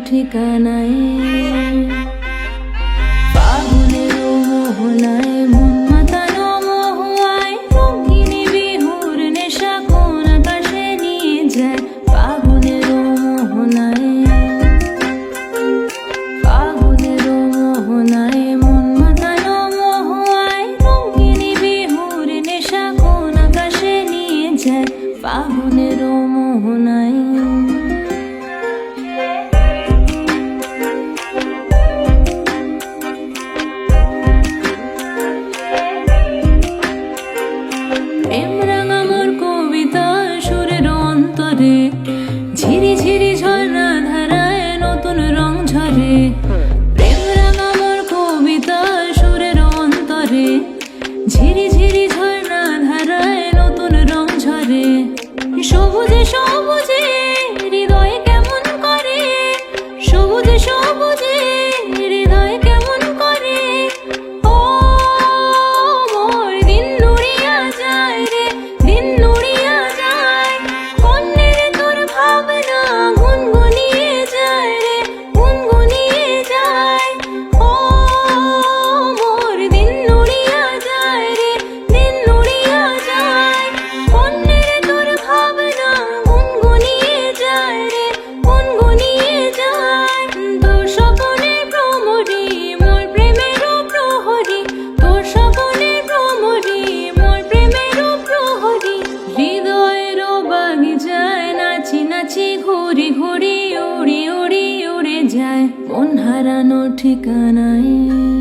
ঠিকানায় ফাগুনের মোহনায় মন মাতানো মহুয়ায় রঙিনী বিহুর নেশা কোন আকাশে নিয়ে যায় ফাগুনের মোহনায় ফাগুনের মোহনায় মন মাতানো মহুয়ায় রঙিনী বিহুর নেশা কোন আকাশে নিয়ে যায় ফাগুনের মোহনায় ঝিরি ঝিরি ঝর্ণা ধারায় নতুন রং ঝরে প্রেম রাঙা মোর কবিতা সুরের অন্তরে ঝিরি ঝিরি ঝর্ণা ধারায় নতুন রং ঝরে সবুজে সবুজে হৃদয় কেমন করে সবুজে সবুজে হৃদয় কেমন করে ও মোর দিন নুড়িয়া যায় রে দিন নুড়িয়া যায় কন্যের তোর ভাবনা গুনগুনিয়ে যায় রে গুনগুনিয়ে যায় ও মোর দিন নুড়িয়া যায় রে দিন নুড়িয়া যায় কন্যের তোর ভাবনা গুনগুনিয়ে যায় রে গুনগুনিয়ে যায় তোর স্বপনের ভ্রমরি মোর প্রেমেরও প্রহরী তোর স্বপনের ভ্রমরি মোর প্রেমেরও প্রহরী হৃদয়েরও বাগিচায় নাচি নাচি ঘুরি ঘুরি উড়ি উড়ি উড়ে যায় মন হারানো ঠিকানায়।